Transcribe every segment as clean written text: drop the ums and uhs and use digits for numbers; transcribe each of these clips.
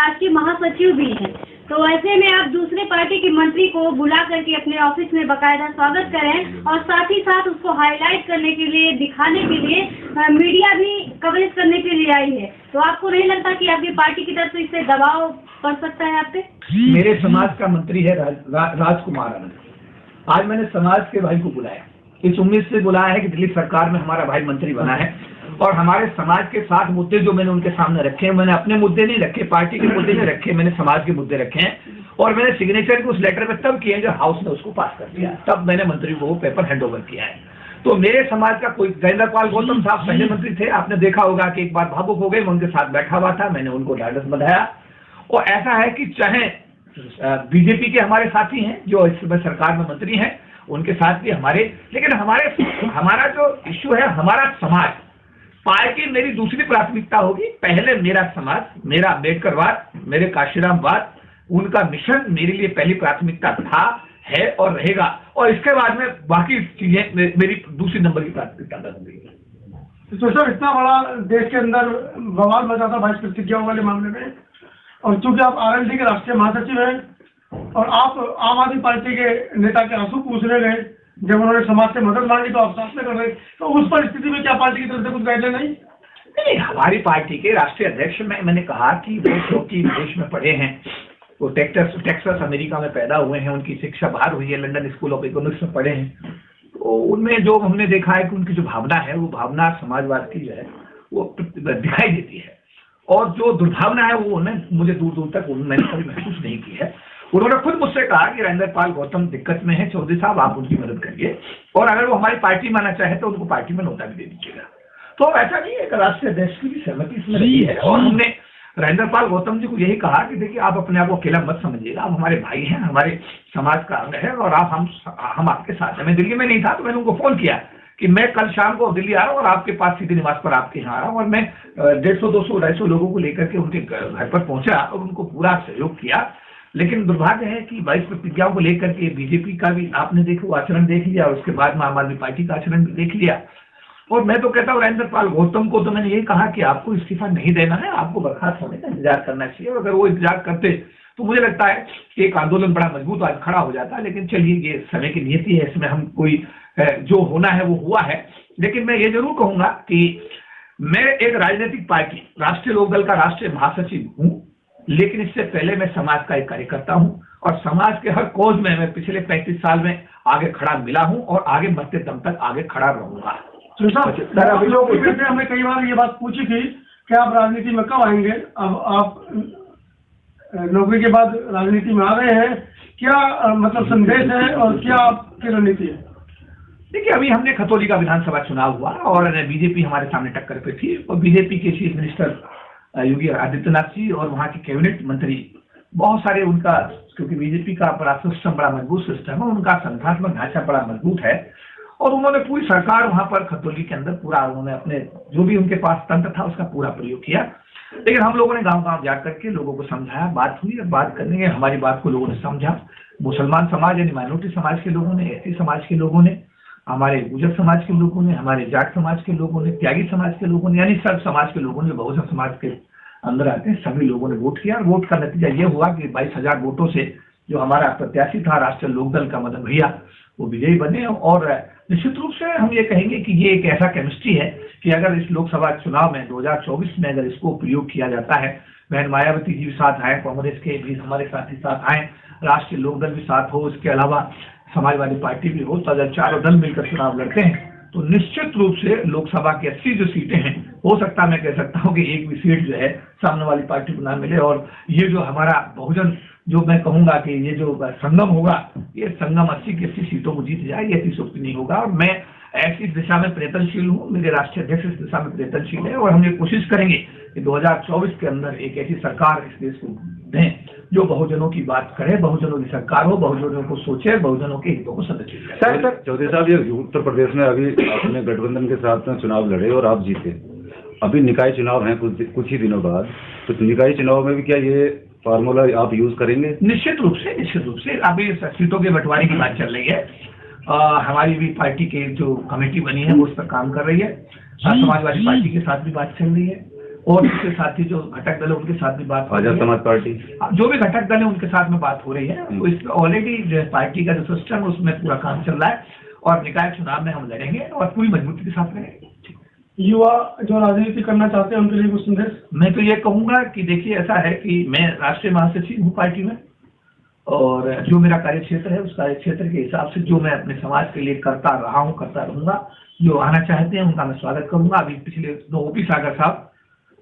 राष्ट्रीय महासचिव भी हैं। तो ऐसे में आप दूसरे पार्टी के मंत्री को बुला करके अपने ऑफिस में बाकायदा स्वागत करें और साथ ही साथ उसको हाईलाइट करने के लिए, दिखाने के लिए मीडिया भी कवरेज करने के लिए आई है। तो आपको नहीं लगता कि आपकी पार्टी की तरफ से इससे दबाव पड़ सकता है आप पे? मेरे समाज का मंत्री है राजकुमार आनंद। आज मैंने समाज के भाई को बुलाया, इस उम्मीद से बुलाया है कि दिल्ली सरकार में हमारा भाई मंत्री बना है और हमारे समाज के 7 मुद्दे जो मैंने उनके सामने रखे हैं, मैंने अपने मुद्दे नहीं रखे, पार्टी के मुद्दे नहीं रखे, मैंने समाज के मुद्दे रखे हैं और मैंने सिग्नेचर उस लेटर में तब किए जब हाउस ने उसको पास कर दिया, तब मैंने मंत्री को वो पेपर हैंड ओवर किया है। तो मेरे समाज का कोई गजेंद्र पाल गौतम साहब पहले मंत्री थे, आपने देखा होगा कि एक बार भावुक हो गए, मैं उनके साथ बैठा हुआ था, मैंने उनको ढांढस बंधाया। और ऐसा है कि चाहे बीजेपी के हमारे साथी हैं जो इस समय सरकार में मंत्री हैं, उनके साथ भी हमारे, लेकिन हमारा जो इश्यू है, हमारा समाज, पार्टी मेरी दूसरी प्राथमिकता होगी। पहले मेरा समाज, मेरा अम्बेडकरवाद, मेरे काशीरामवाद, उनका मिशन मेरे लिए पहली प्राथमिकता था, है और रहेगा, और इसके बाद में बाकी चीजें मेरी दूसरी नंबर की प्राथमिकता बनेगी। तो सर, इतना बड़ा देश के अंदर बवाल मचा था भाजपा प्रतिज्ञाओं वाले मामले में, और चूंकि आप आरएलडी के राष्ट्रीय महासचिव हैं और आप आम आदमी पार्टी के नेता के आंसू पूछने गए जब उन्होंने समाज से मदद मांगी, तो आप साथ में कर रहे, तो उस परिस्थिति में क्या पार्टी की तरफ से कुछ गाइडलाइन नहीं? हमारी पार्टी के राष्ट्रीय अध्यक्ष मैंने कहा कि वो क्योंकि विदेश में पढ़े हैं, वो टेक्सास अमेरिका में पैदा हुए हैं, उनकी शिक्षा बाहर हुई है, लंदन स्कूल ऑफ इकोनॉमिक्स में पढ़े हैं, तो उनमें जो हमने देखा है कि उनकी जो भावना है, वो भावना समाजवाद की जो है वो दिखाई देती है, और जो दुर्भावना है वो मुझे दूर दूर तक मैंने कभी महसूस नहीं की है। उन्होंने खुद मुझसे कहा कि राजेंद्र पाल गौतम दिक्कत में है, चौधरी साहब आप उनकी मदद करिए, और अगर वो हमारी पार्टी में आना चाहे तो उनको पार्टी में नोटा भी दे दीजिएगा। तो ऐसा नहीं है, राष्ट्रीय अध्यक्ष की भी सहमति इसमें रही है, और हमने राजेंद्र पाल गौतम जी को यही कहा कि देखिए, आप अपने आप को अकेला मत समझिएगा, आप हमारे भाई हैं, हमारे समाज का अंग है, और आप हम आपके साथ हैं। मैं दिल्ली में नहीं था तो मैंने उनको फोन किया कि मैं कल शाम को दिल्ली आ रहा हूँ और आपके पास सीधे निवास पर आपके यहाँ आ रहा हूँ, और मैं 150, 200, 250 लोगों को लेकर के उनके घर पर पहुंचा और उनको पूरा सहयोग किया। लेकिन दुर्भाग्य है कि 22 प्रतिज्ञाओं को लेकर के बीजेपी का भी आपने देखो आचरण देख लिया, और उसके बाद में आम आदमी पार्टी का आचरण भी देख लिया। और मैं तो कहता हूँ राजेंद्र पाल गौतम को तो मैंने यही कहा कि आपको इस्तीफा नहीं देना है, आपको बर्खास्त होने का इंतजार करना चाहिए, और अगर वो इंतजार करते तो मुझे लगता है कि एक आंदोलन बड़ा मजबूत आज खड़ा हो जाता है। लेकिन चलिए, ये समय की नियति है, इसमें हम कोई जो होना है वो हुआ है। लेकिन मैं ये जरूर कहूंगा कि मैं एक राजनीतिक पार्टी राष्ट्रीय लोकदल का राष्ट्रीय महासचिव हूँ, लेकिन इससे पहले मैं समाज का एक कार्यकर्ता हूं, और समाज के हर कॉज में मैं पिछले 35 साल में आगे खड़ा मिला हूं और आगे मरते दम तक आगे खड़ा रहूंगा। हमने कई बार ये बात पूछी थी कि आप राजनीति में कब आएंगे, अब आप नौकरी के बाद राजनीति में आ रहे हैं, क्या मतलब संदेश है और क्या आपकी रणनीति है? देखिए, अभी हमने खतौली का विधानसभा चुनाव हुआ और बीजेपी हमारे सामने टक्कर पे थी, और बीजेपी के चीफ मिनिस्टर योगी आदित्यनाथ जी और वहाँ के कैबिनेट मंत्री बहुत सारे, उनका क्योंकि बीजेपी का अपना सिस्टम बड़ा मजबूत सिस्टम है, उनका संगठनात्मक ढांचा बड़ा मजबूत है, और उन्होंने पूरी सरकार वहाँ पर खतौली के अंदर पूरा उन्होंने अपने जो भी उनके पास तंत्र था उसका पूरा प्रयोग किया। लेकिन हम लोगों ने गांव-गांव जाकर के लोगों को समझाया, बात हुई, और बात करने के हमारी बात को लोगों ने समझा। मुसलमान समाज यानी माइनॉरिटी समाज के लोगों ने, एससी समाज के लोगों ने, हमारे गुर्जर समाज के लोगों ने, हमारे जाट समाज के लोगों ने, त्यागी समाज के लोगों ने, यानी सब समाज के लोगों ने, बहुजन समाज के अंदर आते हैं, सभी लोगों ने वोट किया। और वोट का नतीजा ये हुआ कि 22,000 वोटों से जो हमारा प्रत्याशी था राष्ट्रीय लोकदल का मदन भैया, वो विजयी बने। और निश्चित रूप से हम ये कहेंगे कि ये एक ऐसा केमिस्ट्री है कि अगर इस लोकसभा चुनाव में 2024 में अगर इसको प्रयोग किया जाता है, बहन मायावती जी भी साथ आए, कांग्रेस के भी हमारे साथी साथ आए, राष्ट्रीय लोकदल भी साथ हो, इसके अलावा समाजवादी पार्टी भी हो, तो अगर चारों दल मिलकर चुनाव लड़ते हैं तो निश्चित रूप से लोकसभा की 80 जो सीटें हैं, हो सकता है मैं कह सकता हूं कि एक भी सीट जो है सामने वाली पार्टी को ना मिले। और ये जो हमारा बहुजन, जो मैं कहूंगा कि ये जो संगम होगा, ये संगम 80 की 80 सीटों को जीत जाए, ये अतिशयोक्ति नहीं होगा। और मैं ऐसी दिशा में प्रयत्नशील हूँ, मेरे राष्ट्रीय अध्यक्ष इस दिशा में प्रयत्नशील है, और हम ये कोशिश करेंगे कि 2024 के अंदर एक ऐसी सरकार इस देश को दें जो बहुजनों की बात करे, बहुजनों की सरकार हो, बहुजनों को सोचे, बहुजनों के हितों को संरक्षित करे। सर चौधरी साहब, ये उत्तर प्रदेश में अभी आपने गठबंधन के साथ में चुनाव लड़े और आप जीते, अभी निकाय चुनाव हैं कुछ ही दिनों बाद, तो निकाय चुनाव में भी क्या ये फार्मूला आप यूज करेंगे? निश्चित रूप से अभी सीटों के बंटवारे की बात चल रही है। हमारी भी पार्टी के जो कमेटी बनी है वो उस पर काम कर रही है, समाजवादी पार्टी के साथ भी बात चल रही है, और उसके साथ ही जो घटक दल है उनके साथ भी बात हो रही आजाद है। समाज पार्टी जो भी घटक दल है उनके साथ में बात हो रही है। तो इस ऑलरेडी जो पार्टी का जो सिस्टम है उसमें पूरा काम चल रहा है और निकाय चुनाव में हम लड़ेंगे और पूरी मजबूती के साथ लड़ेंगे। युवा जो राजनीति करना चाहते हैं उनके लिए कुछ संदेश? मैं तो ये कहूंगा कि देखिए ऐसा है कि मैं राष्ट्रीय महासचिव हूँ पार्टी में और जो मेरा कार्य क्षेत्र है उस कार्य क्षेत्र के हिसाब से जो मैं अपने समाज के लिए करता रहा हूँ, करता रहूंगा। जो आना चाहते हैं उनका मैं स्वागत करूंगा। अभी पिछले 2 ओपी सागर साहब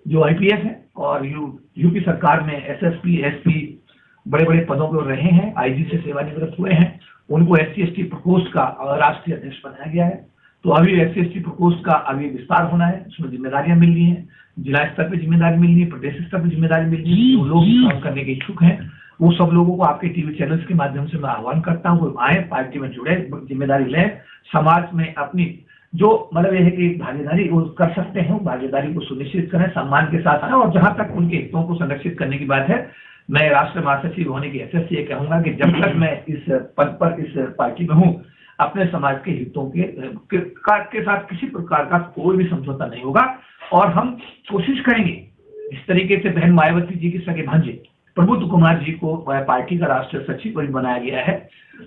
जो IPS हैं और यूपी सरकार में SSP SP बड़े बड़े पदों पर रहे हैं, IG से सेवानिवृत्त हुए हैं, उनको SC/ST प्रकोष्ठ का राष्ट्रीय अध्यक्ष बनाया गया है। तो अभी SC/ST प्रकोष्ठ का अभी विस्तार होना है, उसमें जिम्मेदारियां मिल रही हैं, जिला स्तर पर जिम्मेदारी मिल रही है, प्रदेश स्तर पर जिम्मेदारी मिल रही है। जो लोग काम करने के इच्छुक हैं वो सब लोगों को आपके टीवी चैनल्स के माध्यम से मैं आह्वान करता हूँ, वो आए, पार्टी में जुड़े, जिम्मेदारी लें, समाज में अपनी जो मतलब ये है कि भागीदारी वो कर सकते हैं, भागीदारी को सुनिश्चित करें, सम्मान के साथ आए। और जहां तक उनके हितों को संरक्षित करने की बात है, मैं राष्ट्रीय महासचिव होने की हैसियत से ये कहूंगा कि जब तक मैं इस पद पर इस पार्टी में हूँ, अपने समाज के हितों के साथ किसी प्रकार का कोई भी समझौता नहीं होगा। और हम कोशिश करेंगे इस तरीके से बहन मायावती जी की सगे भांजे प्रबुद्ध कुमार जी को पार्टी का राष्ट्रीय सचिव भी बनाया गया है।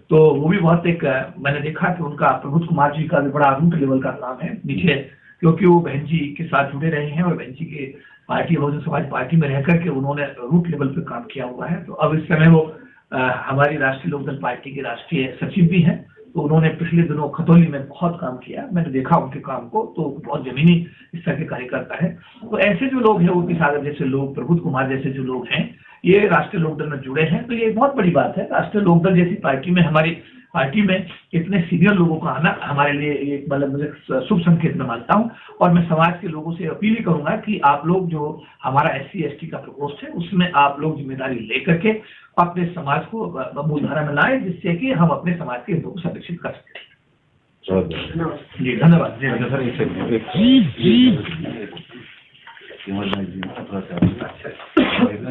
तो वो भी बहुत एक मैंने देखा कि उनका प्रबुद्ध कुमार जी का भी बड़ा रूट लेवल का काम है नीचे, क्योंकि वो बहन जी के साथ जुड़े रहे हैं और बहन जी के पार्टी बहुजन समाज पार्टी में रह करके उन्होंने रूट लेवल पे काम किया हुआ है। तो अब इस समय वो हमारी राष्ट्रीय लोकदल पार्टी के राष्ट्रीय सचिव भी हैं। तो उन्होंने पिछले दिनों खतौली में बहुत काम किया, मैंने देखा उनके काम को, तो बहुत जमीनी स्तर के कार्यकर्ता है। तो ऐसे जो लोग हैं, ओपी सागर जैसे लोग, प्रबुद्ध कुमार जैसे जो लोग हैं, ये राष्ट्रीय लोकदल में जुड़े हैं। तो ये बहुत बड़ी बात है। राष्ट्रीय लोकदल जैसी पार्टी में, हमारी पार्टी में इतने सीनियर लोगों का आना हमारे लिए एक मतलब मुझे शुभ संकेत में मानता हूँ। और मैं समाज के लोगों से अपील ही करूंगा कि आप लोग जो हमारा SC/ST का प्रकोष्ठ है उसमें आप लोग जिम्मेदारी लेकर के अपने समाज को मूलधारा में लाएं, जिससे कि हम अपने समाज के हितों को संरक्षित कर सकें। जी धन्यवाद।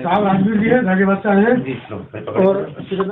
साहब राजवीर जी है, धन्यवाद।